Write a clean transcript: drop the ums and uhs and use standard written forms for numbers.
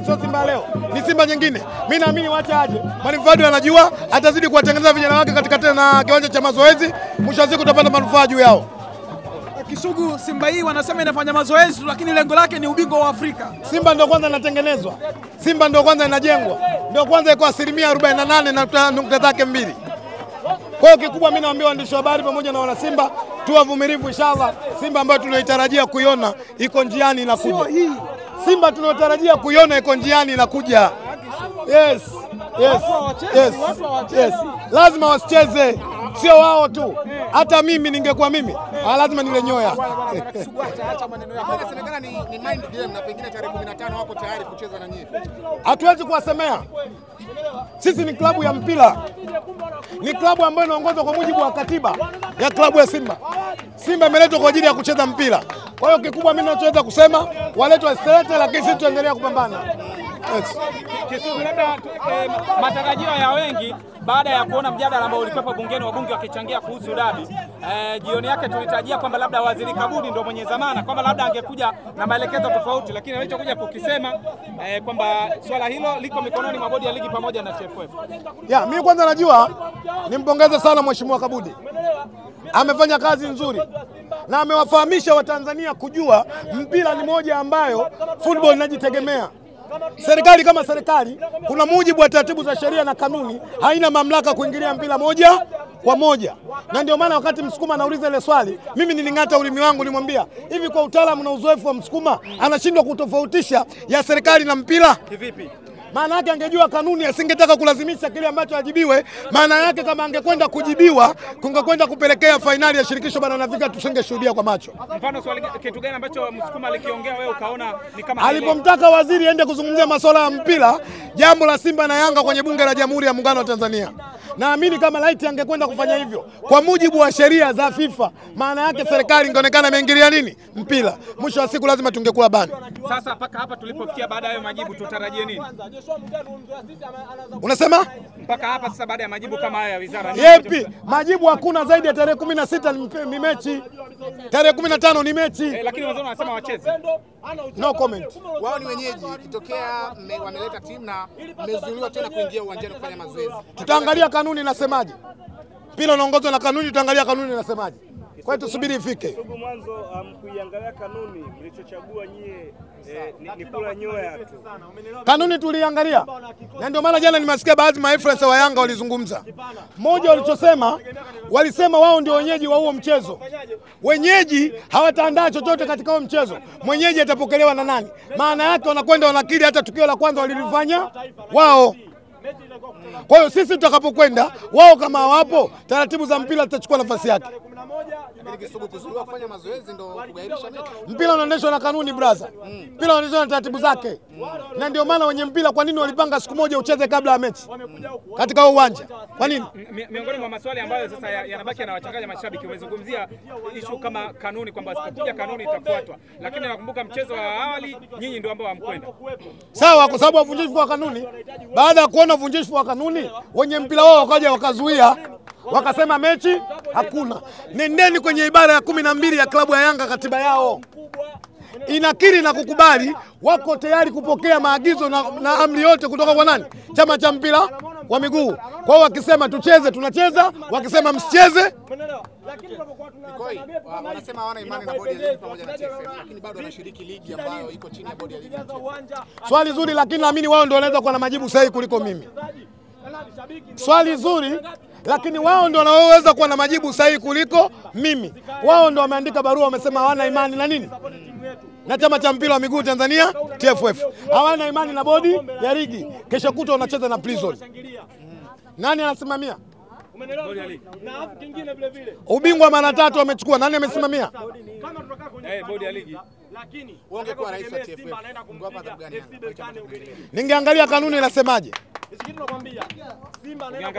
sio Simba leo, ni Simba nyingine. Mimi naamini wacha aje. Mwalimu Fadlu anajua atazidi kuwatengeneza vijana wake katika tena kiwanja cha mazoezi, mwisho wa siku tutapata manufaa juu yao. Kisugu, Simba hii wanasema inafanya mazoezi lakini lengo lake ni ubingwa wa Afrika. Simba ndio kwanza inatengenezwa. Simba ndio kwanza inajengwa. Ndio kwanza iko 48.2%. Kwa hiyo kikubwa mimi naambia waandishi wa habari pamoja na wana Simba tuwe vumilivu inshallah. Simba ambayo tunaitarajia kuiona iko njiani inakuja. Simba tunayotarajia kuiona iko njiani inakuja. Yes. Lazima wasicheze. Sio wao tu. Hata mimi ningekuwa mimi, lazima nile nyoya. Inasemekana ni mind game na pengine tarehe 15 wako tayari kucheza na nyinyi. Hatuwezi kuwasemea. Sisi ni klabu ya mpira. Ni klabu ambayo inaongozwa kwa mujibu wa katiba ya klabu ya Simba. Simba imeletwa kwa ajili ya kucheza mpira. Kwa hiyo kikubwa mimi ninachoweza kusema waletwe straight, lakini sisi tuendelea kupambana. Kisugu, labda matarajio ya wengi baada ya kuona mjadala ambao ulikuwa bungeni, wabunge wakichangia kuhusu dabi, jioni yake tulitarajia kwamba labda Waziri Kabudi ndio mwenye zamana, kwamba labda angekuja na maelekezo tofauti, lakini alichokuja kukisema kwamba swala hilo liko mikononi mwa bodi ya ligi pamoja na TFF. Mimi kwanza najua nimpongeze sana Mheshimiwa Kabudi. Amefanya kazi nzuri na amewafahamisha Watanzania kujua mpira ni moja ambayo football inajitegemea. Serikali kama serikali kuna mujibu wa taratibu za sheria na kanuni, haina mamlaka kuingilia mpira moja kwa moja. Na ndio maana wakati Msukuma anauliza ile swali, mimi niling'ata ulimi wangu nimwambia, hivi kwa utaalamu na uzoefu wa Msukuma anashindwa kutofautisha ya serikali na mpira? Kivipi? Maana yake angejua kanuni asingetaka kulazimisha kile ambacho ajibiwe. Maana yake kama angekwenda kujibiwa kungekwenda kupelekea fainali ya shirikisho bana nafika tusingeshuhudia kwa macho. Mfano swali kitu gani ambacho Msukuma alikiongea wewe ukaona ni kama alipomtaka waziri aende kuzungumzia masuala ya mpira, jambo la Simba na Yanga kwenye bunge la Jamhuri ya Muungano wa Tanzania. Naamini kama laiti angekwenda kufanya hivyo kwa mujibu wa sheria za FIFA, maana yake serikali ingeonekana imeingilia nini? Mpira. Mwisho wa siku lazima tungekula bani. Sasa mpaka hapa tulipofikia baada ya majibu tutarajie nini? Unasema? Mpaka hapa sasa baada ya majibu kama haya ya wizara. Yepi? Majibu hakuna zaidi ya tarehe 16 ni mechi. Tarehe 15 ni mechi. Lakini wazao wanasema wacheze. No comment. Wao ni wenyeji, ikitokea wameleta timu na mmezuiliwa tena kuingia uwanjani kufanya mazoezi. Tutaangalia kanuni inasemaje. Mpira unaongozwa na kanuni, tutaangalia kanuni inasemaje. Kwa hiyo tusubiri ifike. Kisugu, mwanzo kuiangalia kanuni, mlichochagua nyie ni kula nyoya tu. Kanuni tuliangalia. Na ndio maana jana nimesikia baadhi ya influencer wa Yanga walizungumza. Mmoja walichosema, walisema wao ndio wenyeji wa huo mchezo. Wenyeji hawataandaa chochote katika huo mchezo. Mwenyeji atapokelewa na nani? Maana yake wanakwenda wanakiri hata tukio la kwanza walilifanya wao. Kwa hiyo sisi tutakapokwenda wao kama hawapo, taratibu za mpira zitachukua nafasi yake. Kisugu, kuzuiliwa kufanya mazoezi ndio kugairisha mechi. Mpira unaendeshwa na kanuni brother. Mpira unaendeshwa na taratibu zake. Na ndio maana wenye mpira kwa nini walipanga siku moja ucheze kabla ya mechi katika uwanja? Kwa nini? Miongoni mwa maswali ambayo sasa yanabaki yanawachanganya mashabiki, umezungumzia issue kama kanuni kwamba sipokuja kanuni itafuatwa. Lakini nakumbuka mchezo wa awali nyinyi ndio ambao hamkwenda. Sawa, kwa sababu uvunjifu wa kanuni. Baada ya kuona uvunjifu wa kanuni, wenye mpira wao wakaja wakazuia. Wakasema mechi hakuna. Nendeni kwenye ibara ya 12 ya klabu ya Yanga, katiba yao inakiri na kukubali wako tayari kupokea maagizo na amri yote kutoka kwa nani? Chama cha mpira wa miguu. Kwa hiyo wakisema tucheze tunacheza, wakisema msicheze. Wanasema hawana imani na bodi ya ligi pamoja na TFF, lakini bado wanashiriki ligi ambayo iko chini ya bodi ya ligi. Swali zuri, lakini naamini wao ndio wanaweza kuwa na majibu sahihi kuliko mimi. Swali zuri, lakini wao ndio wanaoweza kuwa na majibu sahihi kuliko mimi. Wao ndio wameandika barua, wamesema hawana imani na nini? Na chama cha mpira wa miguu Tanzania TFF. Hawana imani na bodi ya ligi. Kesho kutwa wanacheza na Prison. Nani anasimamia? Bodi ya ligi. Na afu kingine vile vile. Ubingwa mara 3 wamechukua. Nani amesimamia? Kama tunataka kwenye Bodi ya ligi. Lakini ungekuwa rais wa TFF ungewapa adhabu gani? Ningeangalia kanuni inasemaje. Simba anaenda